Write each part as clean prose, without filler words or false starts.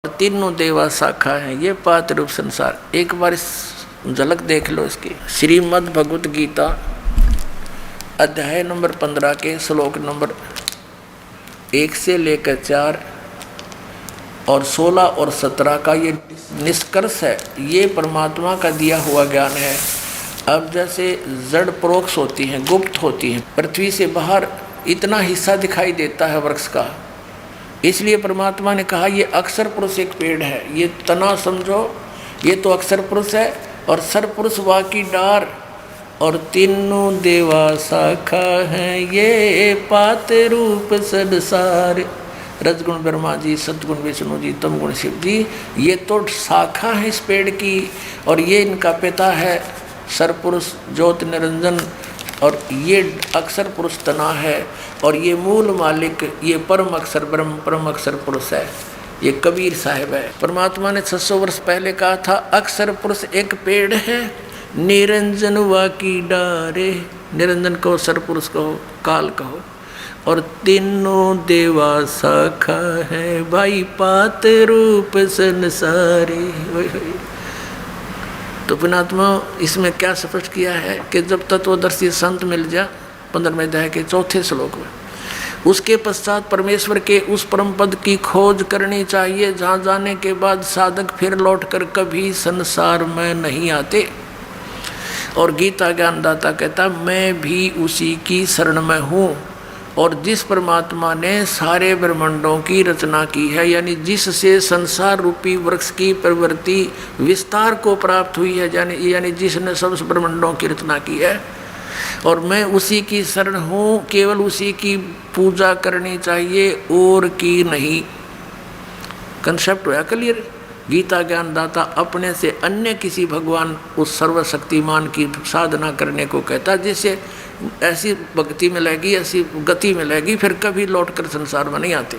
तीनों देवा शाखा है, ये पात रूप संसार। एक बार इस झलक देख लो इसकी। श्रीमद् भगवत गीता अध्याय नंबर 15 के श्लोक नंबर 1 से लेकर 4 और 16 और 17 का ये निष्कर्ष है। ये परमात्मा का दिया हुआ ज्ञान है। अब जैसे जड़ परोक्ष होती हैं, गुप्त होती हैं, पृथ्वी से बाहर इतना हिस्सा दिखाई देता है वृक्ष का, इसलिए परमात्मा ने कहा ये अक्षर पुरुष एक पेड़ है। ये तना समझो, ये तो अक्षर पुरुष है, और सर पुरुष वा की डार, और तीनों देवा शाखा हैं, ये पात रूप संसार। रजगुण ब्रह्मा जी, सतगुण विष्णु जी, तमगुण शिव जी, ये तो शाखा है इस पेड़ की, और ये इनका पिता है सरपुरुष ज्योति निरंजन, और ये अक्षर पुरुष तना है, और ये मूल मालिक ये परम अक्षर ब्रह्म परम अक्षर पुरुष है। ये कबीर साहिब है। परमात्मा ने 600 वर्ष पहले कहा था अक्षर पुरुष एक पेड़ है, निरंजन वा की डारे। निरंजन कहो, सरपुरुष कहो, काल कहो, और तीनों देवा शाखा है, भाई पात रूप संसारे। तो पुणात्मा इसमें क्या स्पष्ट किया है कि जब तत्वदर्शी संत मिल जा 15वें अध्याय के 4थे श्लोक में, उसके पश्चात परमेश्वर के उस परम पद की खोज करनी चाहिए जहाँ जाने के बाद साधक फिर लौटकर कभी संसार में नहीं आते। और गीता ज्ञानदाता कहता मैं भी उसी की शरण में हूँ, और जिस परमात्मा ने सारे ब्रह्मांडों की रचना की है, यानी जिससे संसार रूपी वृक्ष की प्रवृत्ति विस्तार को प्राप्त हुई है, यानी जिसने सब ब्रह्मांडों की रचना की है, और मैं उसी की शरण हूँ, केवल उसी की पूजा करनी चाहिए और की नहीं। कंसेप्ट हुआ क्लियर। गीता ज्ञानदाता अपने से अन्य किसी भगवान उस सर्वशक्तिमान की साधना करने को कहता, जिससे ऐसी भक्ति मिलेगी, ऐसी गति मिलेगी, फिर कभी लौटकर संसार में नहीं आते।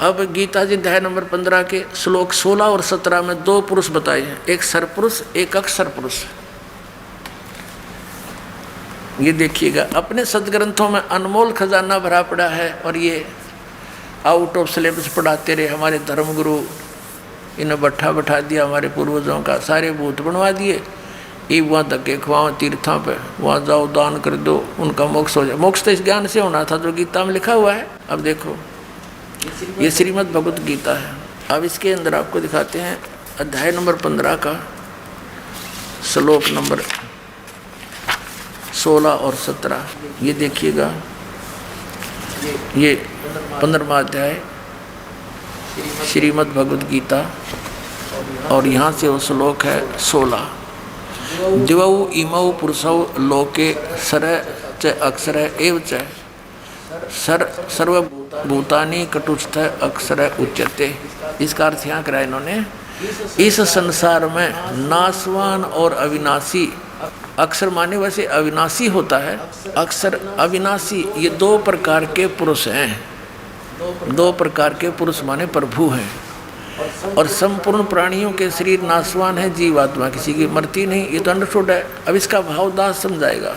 अब गीता जी अध्याय नंबर 15 के श्लोक 16 और 17 में 2 पुरुष बताए हैं, एक सरपुरुष एक अक्षर पुरुष। ये देखिएगा, अपने सदग्रंथों में अनमोल खजाना भरा पड़ा है, और ये आउट ऑफ सिलेबस पढ़ाते रहे हमारे धर्मगुरु। इन्हें बैठा दिया हमारे पूर्वजों का, सारे भूत बनवा दिए। ये वहाँ धक्के खुआओ तीर्थों पे, वहाँ जाओ दान कर दो, उनका मोक्ष हो जाए। मोक्ष तो इस ज्ञान से होना था जो गीता में लिखा हुआ है। अब देखो ये श्रीमद् भगवत गीता है। अब इसके अंदर आपको दिखाते हैं अध्याय नंबर 15 का श्लोक नंबर 16 और 17। ये देखिएगा, ये 15वां अध्याय श्रीमद् भगवत गीता, और यहाँ से वो श्लोक है 16। दिवौ इमौ पुरुषौ लोके सर च अक्षर एव च सर्वभूतानि कटुस्थ अक्षर उच्यते। इसका अर्थ यहाँ करा इन्होंने, इस संसार में नाशवान और अविनाशी, अक्षर माने वैसे अविनाशी होता है, अक्षर अविनाशी, ये 2 प्रकार के पुरुष हैं। 2 प्रकार के पुरुष माने प्रभु हैं, और संपूर्ण प्राणियों के शरीर नाशवान है, जीवात्मा किसी की मरती नहीं। ये तो अंडरस्टूड है। अब इसका भावदास समझाएगा।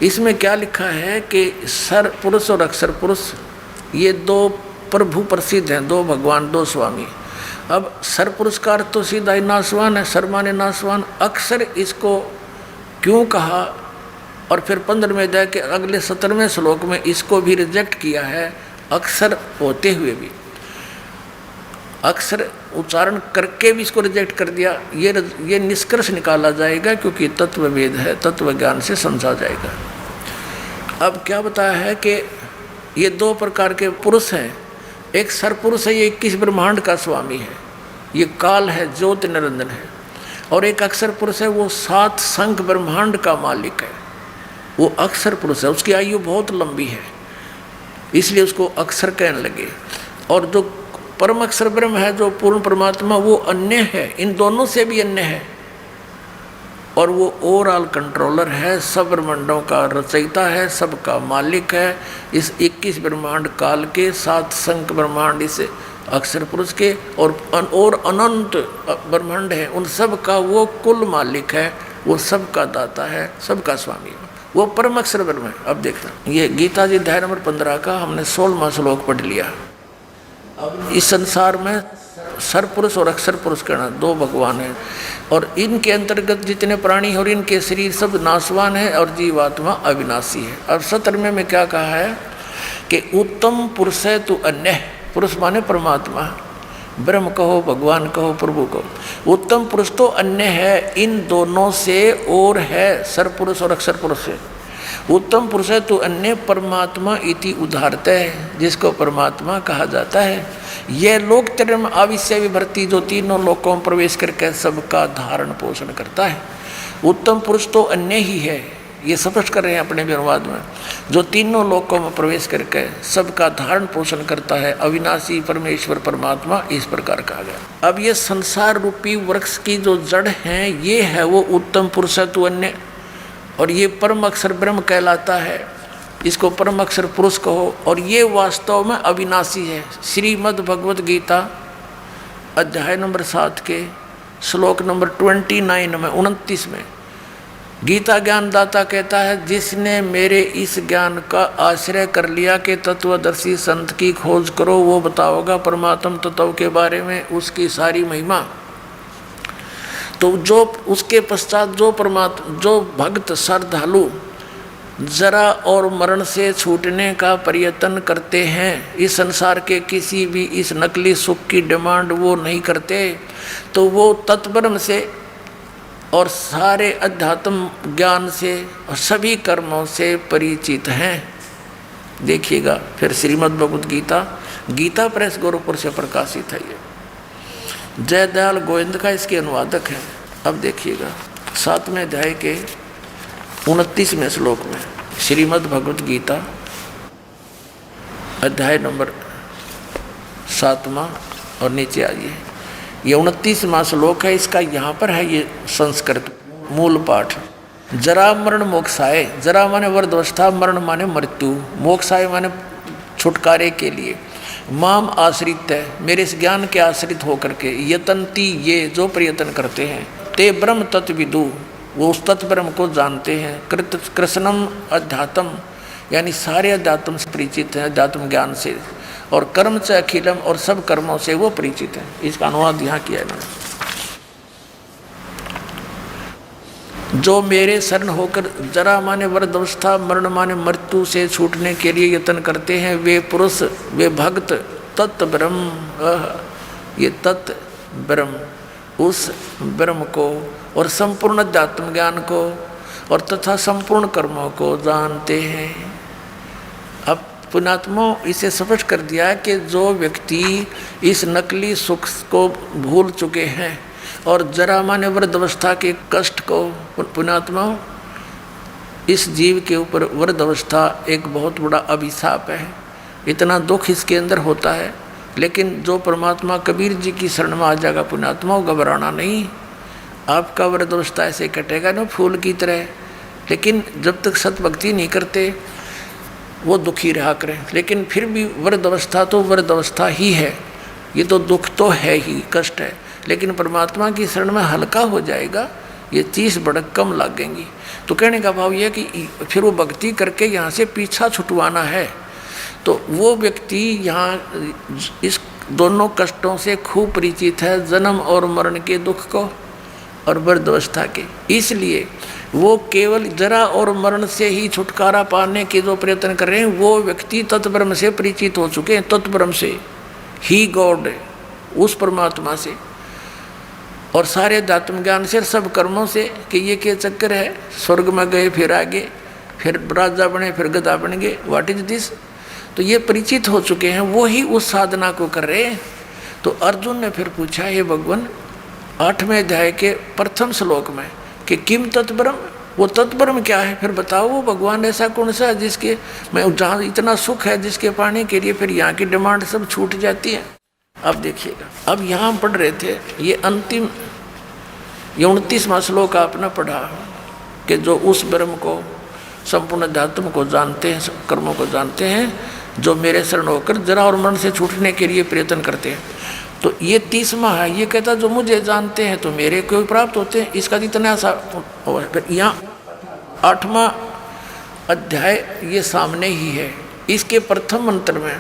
इसमें क्या लिखा है कि सर पुरुष और अक्षर पुरुष ये 2 प्रभु प्रसिद्ध हैं, 2 भगवान, 2 स्वामी। अब सर पुरुष का अर्थ तो सीधा ही नाशवान है, सर माने नाशवान। अक्षर इसको क्यों कहा, और फिर 15वें अध्याय के अगले 17वें श्लोक में इसको भी रिजेक्ट किया है, अक्षर होते हुए भी, अक्षर उच्चारण करके भी इसको रिजेक्ट कर दिया। ये निष्कर्ष निकाला जाएगा, क्योंकि तत्व वेद है, तत्व ज्ञान से समझा जाएगा। अब क्या बताया है कि ये 2 प्रकार के पुरुष हैं। एक सरपुरुष है, ये 21 ब्रह्मांड का स्वामी है, ये काल है, ज्योति निरंजन है। और एक अक्षर पुरुष है, वो 7 संख ब्रह्मांड का मालिक है, वो अक्षर पुरुष है। उसकी आयु बहुत लंबी है, इसलिए उसको अक्षर कहने लगे। और जो परम अक्षर ब्रह्म है, जो पूर्ण परमात्मा, वो अन्य है, इन दोनों से भी अन्य है, और वो ओवरऑल कंट्रोलर है, सब ब्रह्मांडों का रचयिता है, सबका मालिक है। इस 21 ब्रह्मांड काल के, 7 संख ब्रह्मांड इस अक्षर पुरुष के, और अनंत ब्रह्मांड है, उन सब का वो कुल मालिक है, वो सबका दाता है, सबका स्वामी है, वो परम अक्षर ब्रह्म है। अब देखना, ये गीता जी अध्याय नंबर 15 का हमने 16वां श्लोक पढ़ लिया। इस संसार में सरपुरुष और अक्षर पुरुष कहना, दो भगवान हैं। और इनके अंतर्गत जितने प्राणी और इनके शरीर सब नाशवान है और जीवात्मा अविनाशी है। अब 17वें में क्या कहा है कि उत्तम पुरुष है तू अन्य, पुरुष माने परमात्मा, ब्रह्म कहो, भगवान कहो, प्रभु कहो। उत्तम पुरुष तो अन्य है इन दोनों से और है, सरपुरुष और अक्षर पुरुष से। उत्तम पुरुष है तो अन्य परमात्मा इति उदाहरत है, जिसको परमात्मा कहा जाता है। यह लोक त्रयम् आविश्य विभर्ति, जो तीनों लोकों में प्रवेश करके सबका धारण पोषण करता है। उत्तम पुरुष तो अन्य ही है, ये स्पष्ट कर रहे हैं अपने अनुवाद में, जो तीनों लोकों में प्रवेश करके सबका धारण पोषण करता है, अविनाशी परमेश्वर परमात्मा, इस प्रकार कहा गया। अब ये संसार रूपी वृक्ष की जो जड़ है, ये है वो उत्तम पुरुष है तो अन्य, और ये परम अक्षर ब्रह्म कहलाता है, इसको परम अक्षर पुरुष कहो। और ये वास्तव में अविनाशी है। श्रीमद् भगवत गीता अध्याय नंबर 7 के श्लोक नंबर 29 में 29 में गीता ज्ञानदाता कहता है, जिसने मेरे इस ज्ञान का आश्रय कर लिया कि तत्वदर्शी संत की खोज करो, वो बताओगा परमात्म तत्व के बारे में उसकी सारी महिमा। तो जो उसके पश्चात जो भक्त श्रद्धालु जरा और मरण से छूटने का प्रयत्न करते हैं, इस संसार के किसी भी इस नकली सुख की डिमांड वो नहीं करते, तो वो तत्ब्रह्म से और सारे अध्यात्म ज्ञान से और सभी कर्मों से परिचित हैं। देखिएगा फिर श्रीमद् भगवत गीता, गीता प्रेस गोरखपुर से प्रकाशित है। ये जयदयाल गोविंद का इसके अनुवादक है। अब देखिएगा 7वें अध्याय के 29वें श्लोक में श्रीमद् भगवत गीता अध्याय नंबर 7वां और नीचे आइए, ये 29वां श्लोक है। इसका यहाँ पर है ये संस्कृत मूल पाठ। जरा मरण मोक्षाय, जरा माने वृद्धावस्था, मरण माने मृत्यु, मोक्षाय माने छुटकारे के लिए, माम आश्रित है, मेरे इस ज्ञान के आश्रित होकर के, यतन्ति ये जो प्रयत्न करते हैं, ते ब्रह्म तत्विदु वो उस तत्व ब्रह्म को जानते हैं, कृष्णम अध्यात्म यानी सारे अध्यात्म से परिचित हैं, अध्यात्म ज्ञान से, और कर्म से अखिलम और सब कर्मों से वो परिचित हैं। इसका अनुवाद यहाँ किया है मैंने। जो मेरे शरण होकर जरा माने वृद्धावस्था, मरण माने मृत्यु से छूटने के लिए यत्न करते हैं, वे पुरुष, वे भक्त तत्व ब्रह्म, ये तत्व ब्रह्म, उस ब्रह्म को और संपूर्ण अध्यात्म ज्ञान को और तथा संपूर्ण कर्मों को जानते हैं। अब पुण्यात्मा इसे स्पष्ट कर दिया है कि जो व्यक्ति इस नकली सुख को भूल चुके हैं और जरा माने वृद्धावस्था के कष्ट को, पुण्यात्मा इस जीव के ऊपर वृद्धावस्था एक बहुत बड़ा अभिशाप है, इतना दुख इसके अंदर होता है। लेकिन जो परमात्मा कबीर जी की शरण में आ जाएगा पुण्यात्मा, घबराना नहीं, आपका वृद्धावस्था ऐसे कटेगा ना फूल की तरह। लेकिन जब तक सतभक्ति नहीं करते वो दुखी रहा करें, लेकिन फिर भी वृद्धावस्था तो वृद्धावस्था ही है, ये तो दुख तो है ही, कष्ट है, लेकिन परमात्मा की शरण में हल्का हो जाएगा, ये 30 भड़क कम लगेंगी। तो कहने का भाव यह कि फिर वो भक्ति करके यहाँ से पीछा छुटवाना है। तो वो व्यक्ति यहाँ इस दोनों कष्टों से खूब परिचित है, जन्म और मरण के दुख को और वृद्धावस्था के, इसलिए वो केवल जरा और मरण से ही छुटकारा पाने के जो प्रयत्न कर रहे हैं, वो व्यक्ति तत्ब्रह्म से परिचित हो चुके हैं, तत्ब्रह्म से ही गॉड, उस परमात्मा से और सारे अध्यात्म ज्ञान से, सब कर्मों से, कि ये क्या चक्कर है, स्वर्ग में गए फिर आगे, फिर राजा बने फिर गधा बन गए, व्हाट इज दिस। तो ये परिचित हो चुके हैं, वो ही उस साधना को कर रहे हैं। तो अर्जुन ने फिर पूछा, हे भगवान 8वें अध्याय के प्रथम श्लोक में कि किम तत्ब्रह्म, वो तत्ब्रह्म क्या है, फिर बताओ वो भगवान ऐसा कौन सा है जिसके मैं जहाँ इतना सुख है जिसके पाने के लिए फिर यहाँ की डिमांड सब छूट जाती है। अब देखिएगा, अब यहाँ हम पढ़ रहे थे ये अंतिम, ये 29वां श्लोक आपने पढ़ा कि जो उस ब्रह्म को संपूर्ण अध्यात्म को जानते हैं, सब कर्मों को जानते हैं, जो मेरे शरण होकर जरा और मरण से छूटने के लिए प्रयत्न करते हैं। तो ये 30वां है, ये कहता जो मुझे जानते हैं तो मेरे को प्राप्त होते हैं, इसका इतना सा। फिर यहाँ 8वां अध्याय ये सामने ही है, इसके प्रथम मंत्र में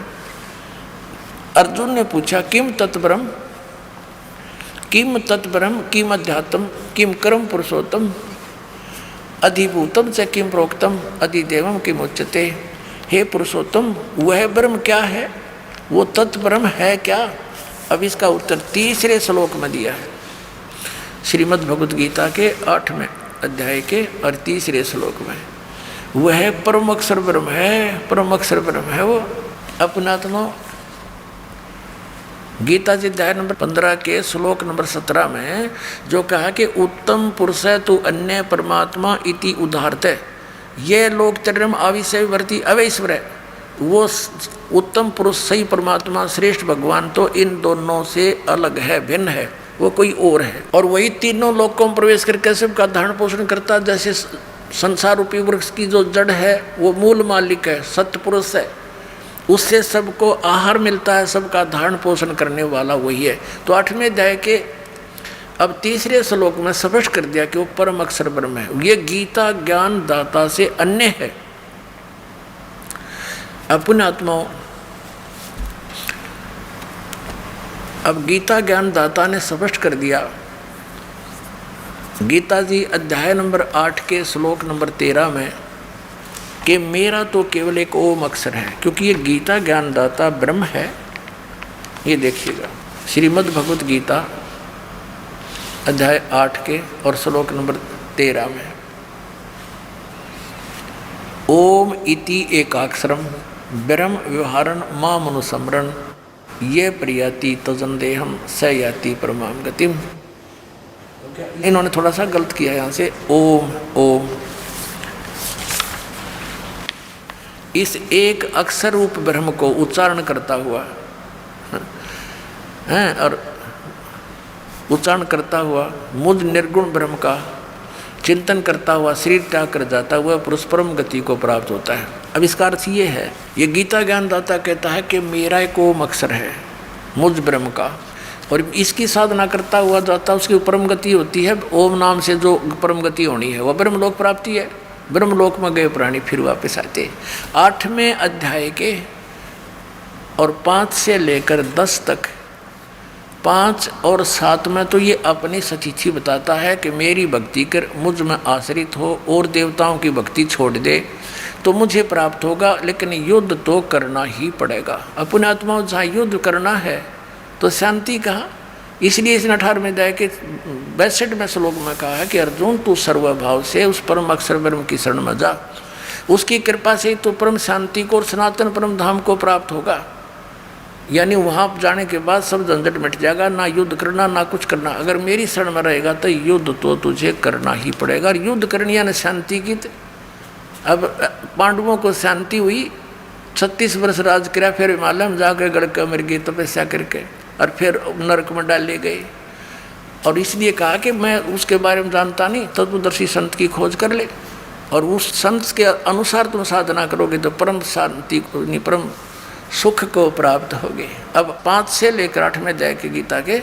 अर्जुन ने पूछा किम तत्ब्रह्म, किम तत्ब्रह्म किम अध्यात्म किम कर्म पुरुषोत्तम अधिभूतम च किम प्रोक्तम अधिदेवम किम उच्यते। हे पुरुषोत्तम, वह ब्रह्म क्या है, वो तत्ब्रह्म है क्या? अब इसका उत्तर तीसरे श्लोक में दिया है, श्रीमद् भगवद गीता के 8वें अध्याय के और तीसरे श्लोक में। वह परम अक्षर ब्रह्म है, परम अक्षर ब्रह्म है वो। अपनात्मा गीता जी अध्याय नंबर 15 के श्लोक नंबर 17 में जो कहा कि उत्तम पुरुष है तू अन्य परमात्मा इति उदाहरते, ये लोक चरम आविषय वर्ती अवैश्वर है। वो उत्तम पुरुष सही परमात्मा श्रेष्ठ भगवान तो इन दोनों से अलग है, भिन्न है, वो कोई और है। और वही तीनों लोकों में प्रवेश करके सबका धारण पोषण करता। जैसे संसार रूपी वृक्ष की जो जड़ है वो मूल मालिक है, सत्य पुरुष है, उससे सबको आहार मिलता है, सबका धारण पोषण करने वाला वही है। तो 8वें अध्याय के अब तीसरे श्लोक में स्पष्ट कर दिया कि वो परम अक्षर ब्रह्म है। ये गीता ज्ञान दाता से अन्य है। अपने आत्माओं, अब गीता ज्ञान दाता ने स्पष्ट कर दिया। गीता जी अध्याय नंबर 8 के श्लोक नंबर 13 में कि मेरा तो केवल एक ओम अक्षर है, क्योंकि ये गीता ज्ञानदाता ब्रह्म है। ये देखिएगा श्रीमद् भगवद गीता अध्याय 8 के और श्लोक नंबर 13 में ओम इति एकाक्षरम ब्रह्म व्यवहारन मां मनुसमरण ये प्रियति तजंदेहम स याति परमाम गतिम। इन्होंने थोड़ा सा गलत किया यहाँ से, ओम ओम इस एक अक्षर रूप ब्रह्म को उच्चारण करता हुआ है और उच्चारण करता हुआ मुझ निर्गुण ब्रह्म का चिंतन करता हुआ शरीर त्याग कर जाता हुआ पुरुष परम गति को प्राप्त होता है। अब इसका अर्थ ये है, ये गीता ज्ञानदाता कहता है कि मेरा एक ओम अक्षर है मुझ ब्रह्म का, और इसकी साधना करता हुआ जाता उसकी परम गति होती है। ओम नाम से जो परम गति होनी है वह ब्रह्मलोक प्राप्ति है। ब्रह्मलोक में गए प्राणी फिर वापस आते। 8वें अध्याय के और 5 से लेकर 10 तक, 5 और 7 में तो ये अपनी सचिथि बताता है कि मेरी भक्ति कर मुझ में आश्रित हो और देवताओं की भक्ति छोड़ दे तो मुझे प्राप्त होगा, लेकिन युद्ध तो करना ही पड़ेगा। अपने आत्माओं जहाँ युद्ध करना है तो शांति कहाँ, इसलिए इसने 18वें अध्याय के 62वें श्लोक में कहा है कि अर्जुन तू सर्वभाव से उस परम अक्षर ब्रह्म की शरण में जा, उसकी कृपा से तो परम शांति को और सनातन परम धाम को प्राप्त होगा। यानी वहाँ जाने के बाद सब झंझट मिट जाएगा, ना युद्ध करना ना कुछ करना। अगर मेरी शरण में रहेगा तो युद्ध तो तुझे करना ही पड़ेगा। और युद्ध करनी यानी शांति की। अब पांडवों को शांति हुई, 36 वर्ष राज किया, फिर हिमालय में जाकर गढ़ मर गई तपस्या करके, और फिर नरक में डाले गए। और इसलिए कहा कि मैं उसके बारे में जानता नहीं, तत्वदर्शी संत की खोज कर ले और उस संत के अनुसार तुम साधना करोगे तो परम शांति को, परम सुख को प्राप्त होगे। अब 5 से लेकर 8वें अध्याय के गीता के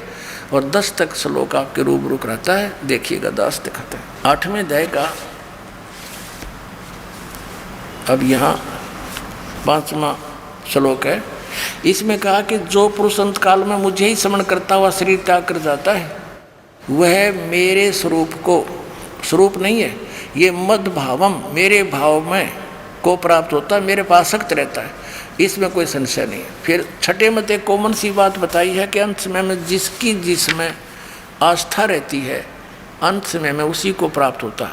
और 10 तक श्लोक आपके रूबरू रहता है, देखिएगा 10 तक आता है। 8वें अध्याय का अब यहाँ 5वां श्लोक है। इसमें कहा कि जो पुरुष अंत काल में मुझे ही स्मरण करता हुआ शरीर त्याग कर जाता है वह मेरे स्वरूप को, स्वरूप नहीं है ये, मद भावम मेरे भाव में को प्राप्त होता है, मेरे पास आसक्त रहता है, इसमें कोई संशय नहीं। फिर 6ठे मत एक कॉमन सी बात बताई है कि अंत समय में जिसकी जिसमें आस्था रहती है अंत समय में उसी को प्राप्त होता है।